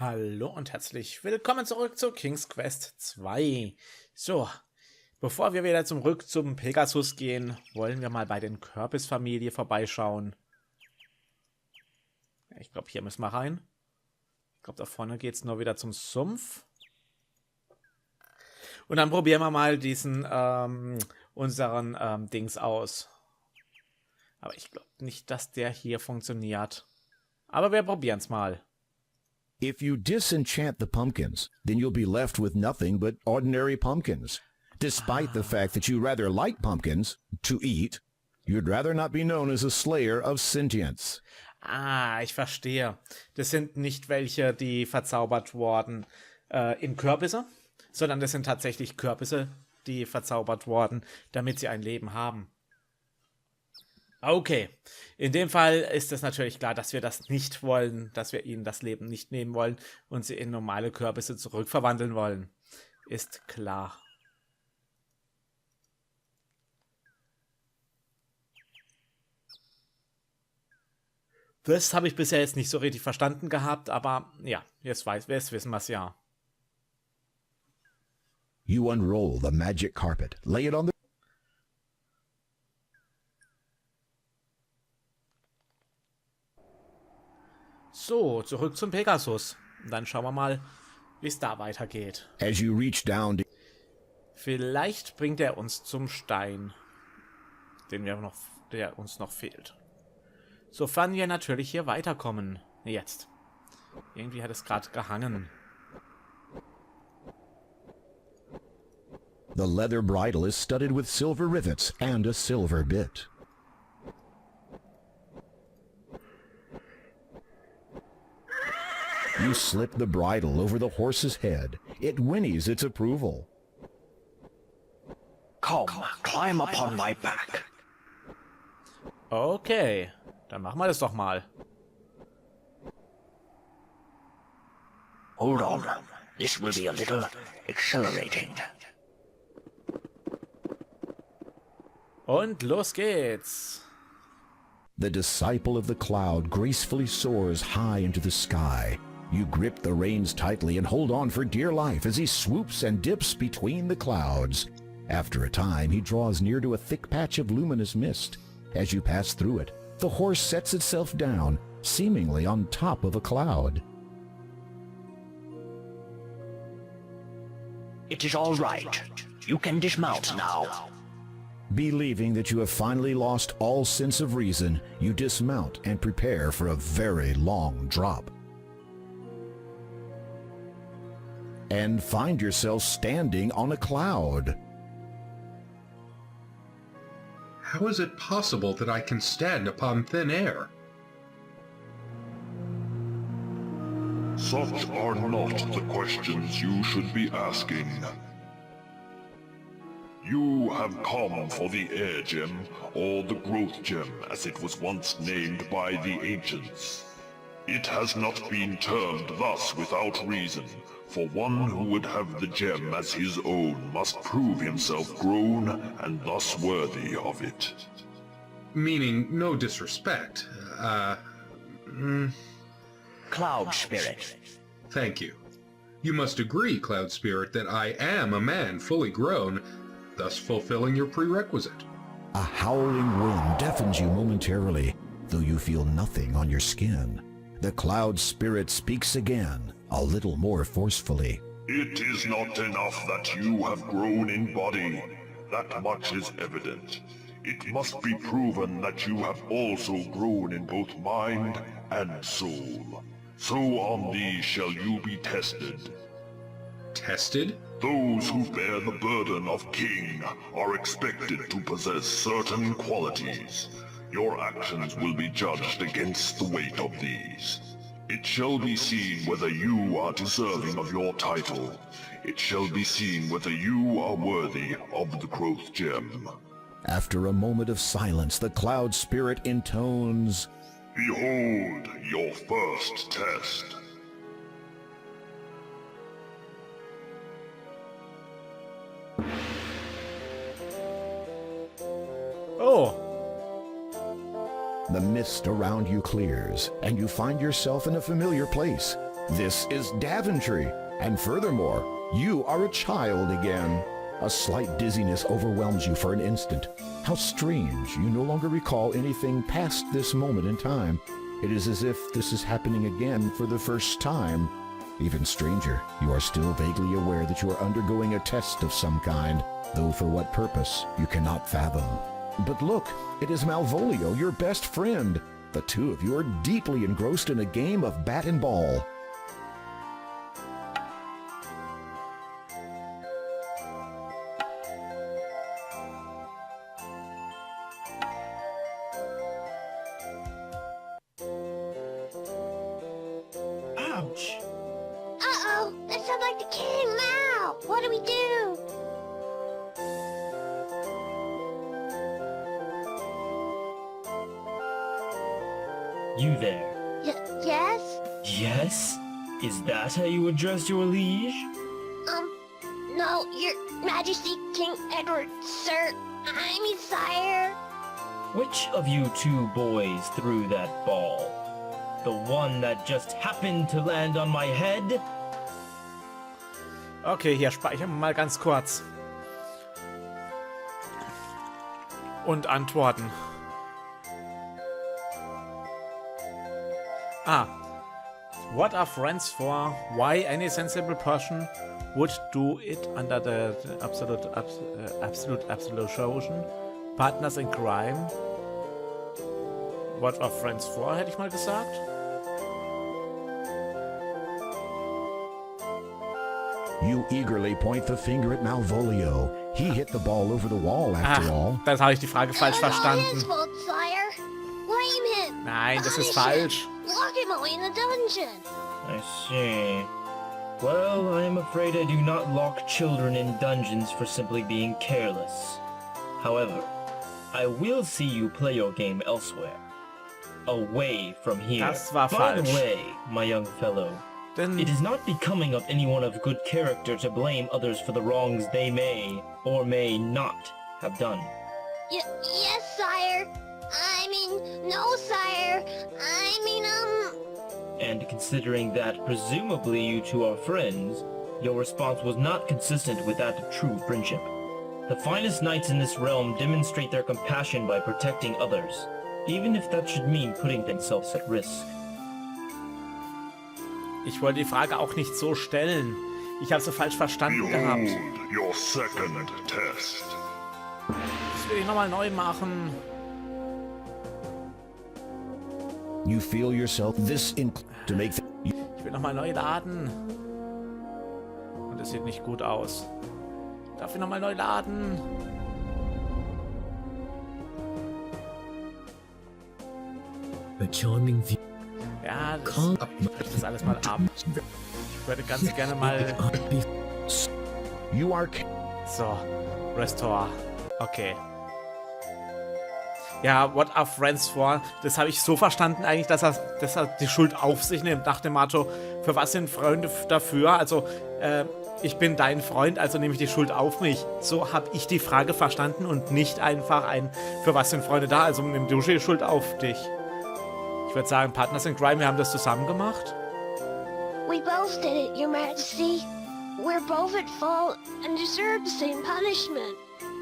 Hallo und herzlich willkommen zurück zu King's Quest 2. So, bevor wir wieder zurück zum Pegasus gehen, wollen wir mal bei den Kürbisfamilie vorbeischauen. Ich glaube, hier müssen wir rein. Ich glaube, da vorne geht es nur wieder zum Sumpf. Und dann probieren wir mal diesen, unseren Dings aus. Aber ich glaube nicht, dass der hier funktioniert. Aber wir probieren es mal. If you disenchant the pumpkins, then you'll be left with nothing but ordinary pumpkins. Despite the fact that you rather like pumpkins to eat, you'd rather not be known as a slayer of sentience. Ah, ich verstehe. Das sind nicht welche, die verzaubert wurden in Kürbisse, sondern das sind tatsächlich Kürbisse, die verzaubert wurden, damit sie ein Leben haben. Okay, in dem Fall ist es natürlich klar, dass wir das nicht wollen, dass wir ihnen das Leben nicht nehmen wollen und sie in normale Kürbisse zurückverwandeln wollen. Ist klar. Das habe ich bisher jetzt nicht so richtig verstanden gehabt, aber ja, jetzt wissen wir es ja. You unroll the magic carpet, lay it on the... So, zurück zum Pegasus. Dann schauen wir mal, wie es da weitergeht. As you reach down... Vielleicht bringt er uns zum Stein, der uns noch fehlt. Sofern wir natürlich hier weiterkommen. Jetzt. Irgendwie hat es gerade gehangen. The leather bridle is studded with silver rivets and a silver bit. You slip the bridle over the horse's head. It whinnies its approval. Come, climb upon my back. Okay, dann machen wir das doch mal. Hold on, this will be a little accelerating. Und los geht's. The disciple of the cloud gracefully soars high into the sky. You grip the reins tightly and hold on for dear life as he swoops and dips between the clouds. After a time, he draws near to a thick patch of luminous mist. As you pass through it, the horse sets itself down, seemingly on top of a cloud. It is all right. You can dismount now. Believing that you have finally lost all sense of reason, you dismount and prepare for a very long drop. And find yourself standing on a cloud. How is it possible that I can stand upon thin air? Such are not the questions you should be asking. You have come for the air gem, or the growth gem as it was once named by the ancients. It has not been termed thus without reason, for one who would have the gem as his own must prove himself grown and thus worthy of it. Meaning, no disrespect. Cloud Spirit. Thank you. You must agree, Cloud Spirit, that I am a man fully grown, thus fulfilling your prerequisite. A howling wind deafens you momentarily, though you feel nothing on your skin. The cloud spirit speaks again, a little more forcefully. It is not enough that you have grown in body. That much is evident. It must be proven that you have also grown in both mind and soul. So on these shall you be tested. Tested? Those who bear the burden of king are expected to possess certain qualities. Your actions will be judged against the weight of these. It shall be seen whether you are deserving of your title. It shall be seen whether you are worthy of the growth gem. After a moment of silence, the cloud spirit intones, Behold your first test. Oh. The mist around you clears, and you find yourself in a familiar place. This is Daventry, and furthermore, you are a child again. A slight dizziness overwhelms you for an instant. How strange, you no longer recall anything past this moment in time. It is as if this is happening again for the first time. Even stranger, you are still vaguely aware that you are undergoing a test of some kind, though for what purpose, you cannot fathom. But look, it is Malvolio, your best friend. The two of you are deeply engrossed in a game of bat and ball. Ouch! Uh-oh! That sounds like the king now! What do we do? You there. Yes? Yes? Is that how you address your liege? No, your majesty, King Edward, sir. I mean, sire. Which of you two boys threw that ball? The one that just happened to land on my head? Okay, hier speichern wir mal ganz kurz. Und antworten. What are friends for? Why any sensible person would do it under the absolute absolution? Partners in crime? What are friends for, hätte ich mal gesagt. You eagerly point the finger at Malvolio. He hit the ball over the wall after all. Dann habe ich die Frage falsch It's all his verstanden. fault, sire. Blame him. Nein, das ist Punish him. falsch. Lock him away in the dungeon. I see. Well, I am afraid I do not lock children in dungeons for simply being careless. However, I will see you play your game elsewhere. Away from here. Das war By the falsch. way, my young fellow, Denn it is not becoming of anyone of good character to blame others for the wrongs they may or may not have done. Yes, sire. I mean, no, sire. I mean, And considering that presumably you two are friends, your response was not consistent with that of true friendship. The finest knights in this realm demonstrate their compassion by protecting others, even if that should mean putting themselves at risk. ich wollte die Frage auch nicht so stellen. Ich habe sie falsch verstanden gehabt. Behold your second test. Das will ich nochmal neu machen. You feel yourself to make Ich will nochmal neu laden. Und das sieht nicht gut aus. Darf ich nochmal neu laden? Ja, das bricht das alles mal ab. Ich würde ganz gerne mal... You are So, Restore. Okay. Ja, what are friends for? Das habe ich so verstanden eigentlich, dass er die Schuld auf sich nimmt, nach dem Motto, für was sind Freunde dafür? Also, ich bin dein Freund, also nehme ich die Schuld auf mich. So habe ich die Frage verstanden und nicht einfach für was sind Freunde da? Also nimm du die Schuld auf dich. Ich würde sagen, Partners in Crime, wir haben das zusammen gemacht. we both did it, your majesty. We're both at fault and deserve the same punishment.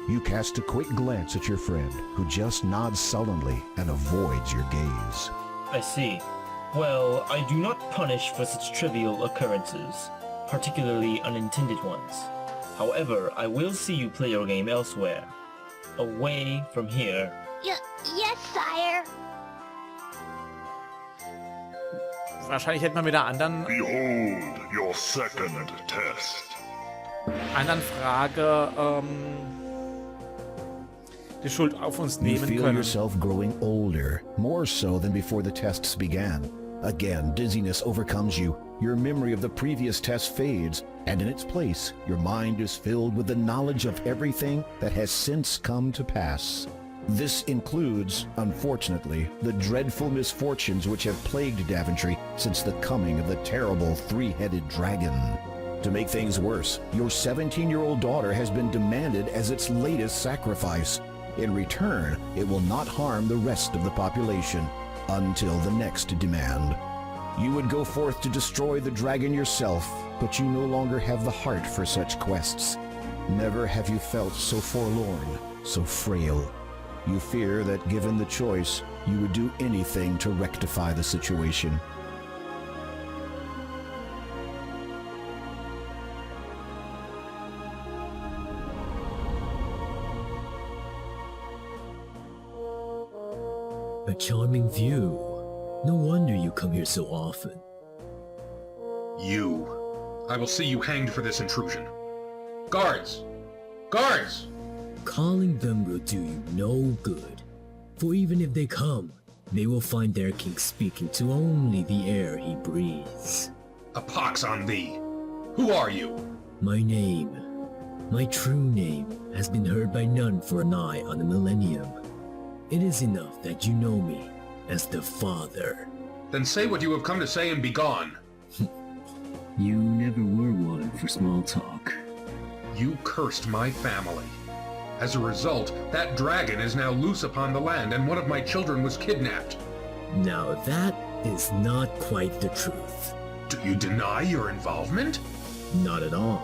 You cast a quick glance at your friend, who just nods sullenly and avoids your gaze. I see. Well, I do not punish for such trivial occurrences, particularly unintended ones. However, I will see you play your game elsewhere. Away from here. Yes, sire. Wahrscheinlich hätte man mit der anderen Behold your second test. Frage die Schuld auf uns You nehmen feel können. yourself growing older, more so than before the tests began. Again, dizziness overcomes you. Your memory of the previous test fades, and in its place, your mind is filled with the knowledge of everything that has since come to pass. This includes, unfortunately, the dreadful misfortunes which have plagued Daventry since the coming of the terrible three-headed dragon. To make things worse, your 17-year-old daughter has been demanded as its latest sacrifice. In return, it will not harm the rest of the population until the next demand. You would go forth to destroy the dragon yourself, but you no longer have the heart for such quests. Never have you felt so forlorn, so frail. You fear that given the choice, you would do anything to rectify the situation. A charming view. No wonder you come here so often. You. I will see you hanged for this intrusion. Guards! Guards! Calling them will do you no good. For even if they come, they will find their king speaking to only the air he breathes. A pox on thee! Who are you? My name, my true name, has been heard by none for an eye on a millennium. It is enough that you know me as the Father. Then say what you have come to say and be gone. You never were one for small talk. You cursed my family. As a result, that dragon is now loose upon the land and one of my children was kidnapped. Now that is not quite the truth. Do you deny your involvement? Not at all.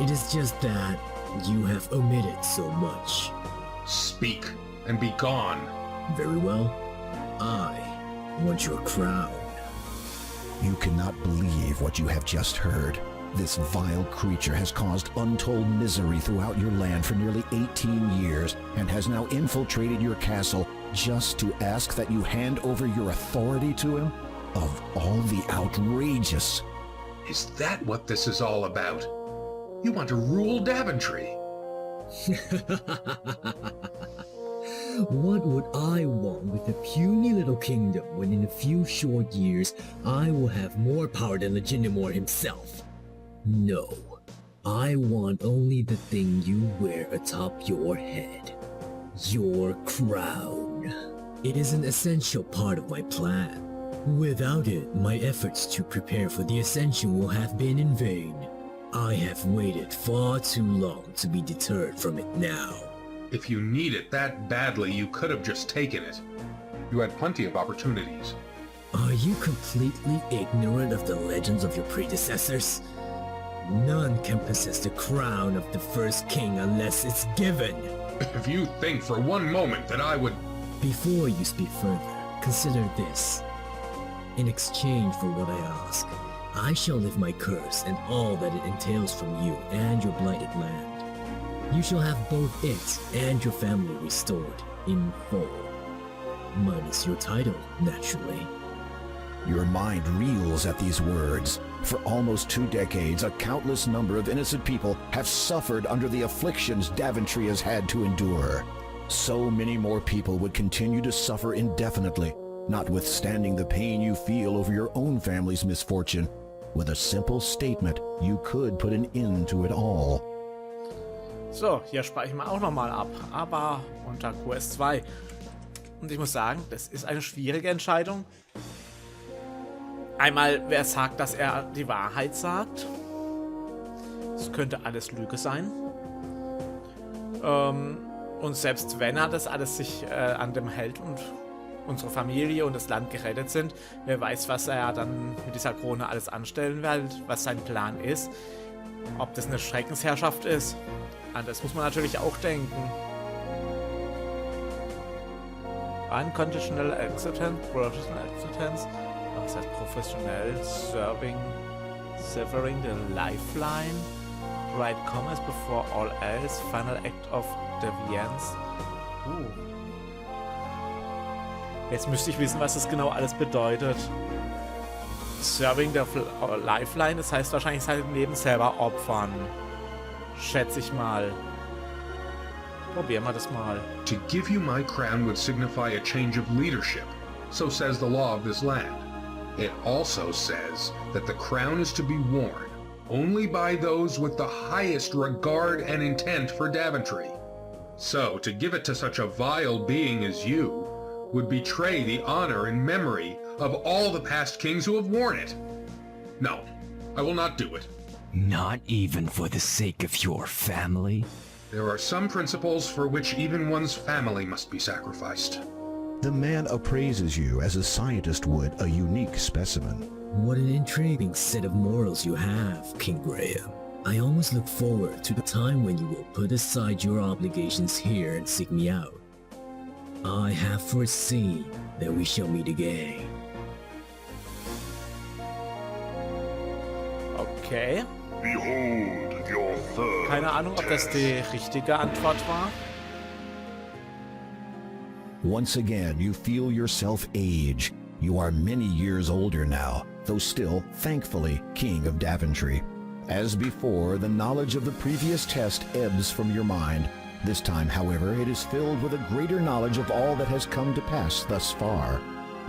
It is just that you have omitted so much. Speak and be gone. Very well. I want your crown. You cannot believe what you have just heard. This vile creature has caused untold misery throughout your land for nearly 18 years and has now infiltrated your castle just to ask that you hand over your authority to him? Of all the outrageous... Is that what this is all about? You want to rule Daventry? What would I want with a puny little kingdom when in a few short years I will have more power than Legitimor himself? No, I want only the thing you wear atop your head. Your crown. It is an essential part of my plan. Without it, my efforts to prepare for the ascension will have been in vain. I have waited far too long to be deterred from it now. If you need it that badly, you could have just taken it. You had plenty of opportunities. Are you completely ignorant of the legends of your predecessors? None can possess the crown of the first king unless it's given. If you think for one moment that I would... Before you speak further, consider this. In exchange for what I ask, I shall lift my curse and all that it entails from you and your blighted land. You shall have both it and your family restored in full. Minus your title, naturally. Your mind reels at these words. For almost 2 decades, a countless number of innocent people have suffered under the afflictions Daventry has had to endure. So many more people would continue to suffer indefinitely, notwithstanding the pain you feel over your own family's misfortune. With a simple statement, you could put an end to it all. So, hier speichern wir auch nochmal ab, aber unter QS2. Und ich muss sagen, das ist eine schwierige Entscheidung. Einmal, wer sagt, dass er die Wahrheit sagt. Es könnte alles Lüge sein. Und selbst wenn er das alles sich an dem hält und unsere Familie und das Land gerettet sind, wer weiß, was er dann mit dieser Krone alles anstellen wird, was sein Plan ist. Ob das eine Schreckensherrschaft ist. An das muss man natürlich auch denken. Unconditional Acceptance, Professional Acceptance. Was heißt professionell? Severing the lifeline. Right commerce before all else. Final act of deviance. Jetzt müsste ich wissen, was das genau alles bedeutet. Serving the lifeline, das heißt wahrscheinlich sein Leben selber opfern. Schätze ich mal. Probieren wir das mal. To give you my crown would signify a change of leadership. So says the law of this land. It also says that the crown is to be worn only by those with the highest regard and intent for Daventry. So, to give it to such a vile being as you would betray the honor and memory of all the past kings who have worn it. No, I will not do it. Not even for the sake of your family? There are some principles for which even one's family must be sacrificed. The man appraises you as a scientist would a unique specimen. What an intriguing set of morals you have, King Graham. I almost look forward to the time when you will put aside your obligations here and seek me out. I have foreseen that we shall meet again. Okay. Behold your third Keine Ahnung, ob das die richtige Antwort war. Once again, you feel yourself age. You are many years older now, though still, thankfully, King of Daventry. As before, the knowledge of the previous test ebbs from your mind. This time, however, it is filled with a greater knowledge of all that has come to pass thus far.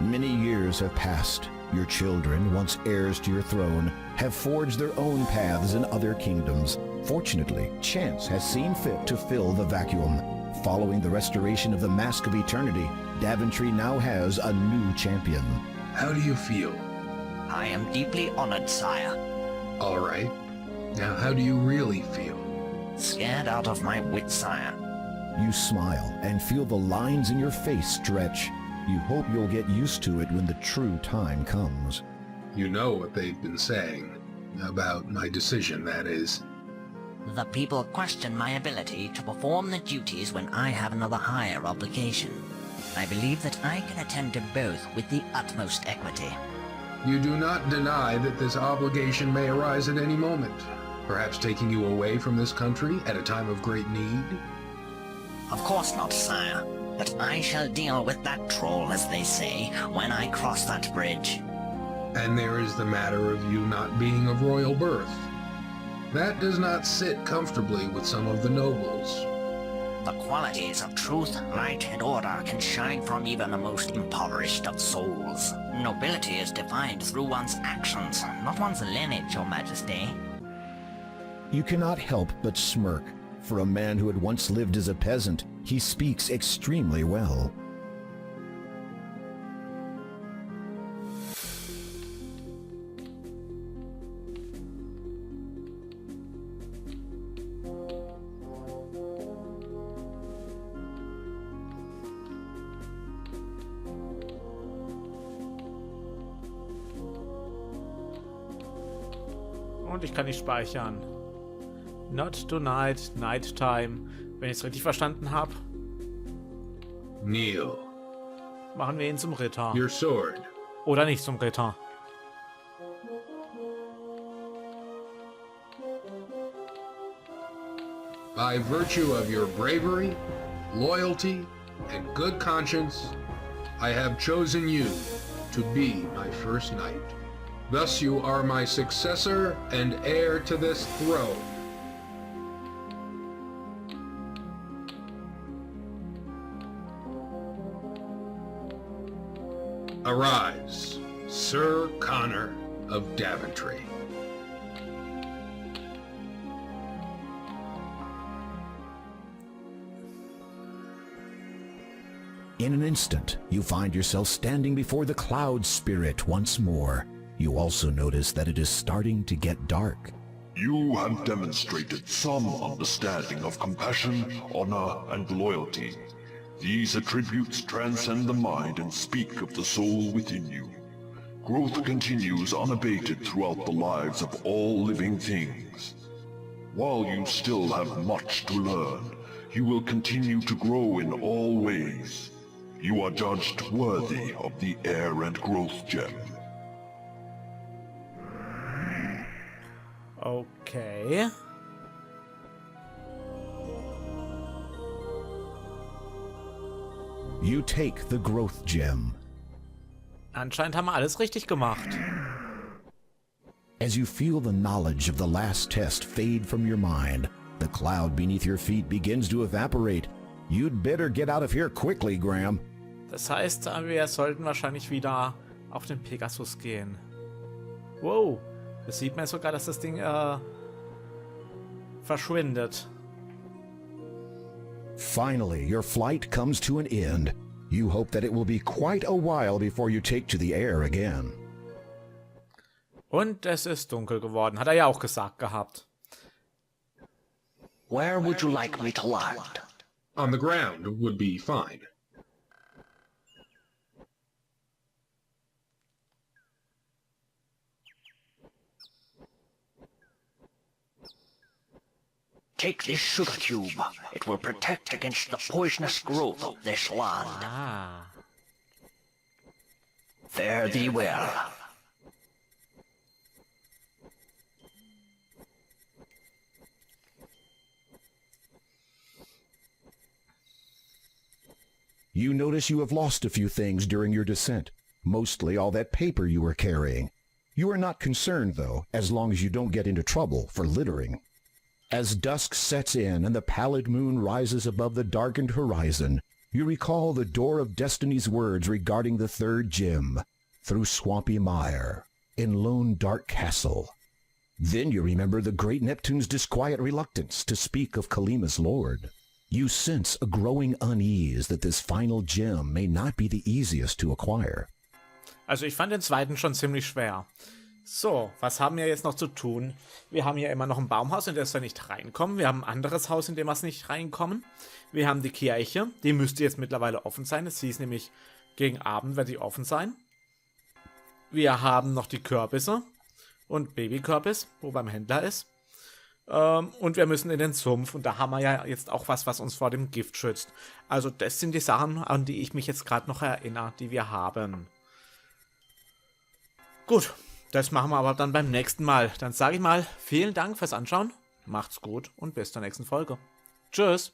Many years have passed. Your children, once heirs to your throne, have forged their own paths in other kingdoms. Fortunately, chance has seen fit to fill the vacuum. Following the restoration of the Mask of Eternity, Daventry now has a new champion. How do you feel? I am deeply honored, sire. All right. Now, how do you really feel? Scared out of my wits, sire. You smile and feel the lines in your face stretch. You hope you'll get used to it when the true time comes. You know what they've been saying about my decision, that is. The people question my ability to perform the duties when I have another higher obligation. I believe that I can attend to both with the utmost equity. You do not deny that this obligation may arise at any moment, perhaps taking you away from this country at a time of great need? Of course not, sire. But I shall deal with that troll, as they say, when I cross that bridge. And there is the matter of you not being of royal birth. That does not sit comfortably with some of the nobles. The qualities of truth, light, and order can shine from even the most impoverished of souls. Nobility is defined through one's actions, not one's lineage, Your Majesty. You cannot help but smirk. For a man who had once lived as a peasant, he speaks extremely well. Und ich kann nicht speichern. Not tonight, night time. Wenn ich es richtig verstanden habe, Kneel. machen wir ihn zum Ritter. Your sword. Oder nicht zum Ritter. By virtue of your bravery, loyalty, and good conscience, I have chosen you to be my first knight. Thus you are my successor and heir to this throne. Arise, Sir Connor of Daventry. In an instant, you find yourself standing before the Cloud Spirit once more. You also notice that it is starting to get dark. You have demonstrated some understanding of compassion, honor, and loyalty. These attributes transcend the mind and speak of the soul within you. Growth continues unabated throughout the lives of all living things. While you still have much to learn, you will continue to grow in all ways. You are judged worthy of the Heir and Growth Gem. Okay. You take the Growth Gem. Anscheinend haben wir alles richtig gemacht. As you feel the knowledge of the last test fade from your mind, the cloud beneath your feet begins to evaporate. You'd better get out of here quickly, Graham. Das heißt, wir sollten wahrscheinlich wieder auf den Pegasus gehen. Wow, das sieht man sogar, dass das Ding verschwindet. Finally, your flight comes to an end. You hope that it will be quite a while before you take to the air again. Und es ist dunkel geworden, hat er ja auch gesagt gehabt. Where would you like me to land? On the ground would be fine. Take this sugar cube. It will protect against the poisonous growth of this land. Ah. Fare thee well. You notice you have lost a few things during your descent, mostly all that paper you were carrying. You are not concerned, though, as long as you don't get into trouble for littering. As dusk sets in and the pallid moon rises above the darkened horizon, you recall the Door of Destiny's words regarding the third gem, through swampy mire, in lone dark castle. Then you remember the great Neptune's disquiet reluctance to speak of Kalima's lord. You sense a growing unease that this final gem may not be the easiest to acquire. Also ich fand den zweiten schon ziemlich schwer. So, was haben wir jetzt noch zu tun? Wir haben hier immer noch ein Baumhaus, in das wir nicht reinkommen. Wir haben ein anderes Haus, in dem wir nicht reinkommen. Wir haben die Kirche, die müsste jetzt mittlerweile offen sein. Es hieß nämlich, gegen Abend wird die offen sein. Wir haben noch die Kürbisse und Babykürbis, wo beim Händler ist. Und wir müssen in den Sumpf. Und da haben wir ja jetzt auch was uns vor dem Gift schützt. Also das sind die Sachen, an die ich mich jetzt gerade noch erinnere, die wir haben. Gut, das machen wir aber dann beim nächsten Mal. Dann sage ich mal, vielen Dank fürs Anschauen, macht's gut und bis zur nächsten Folge. Tschüss!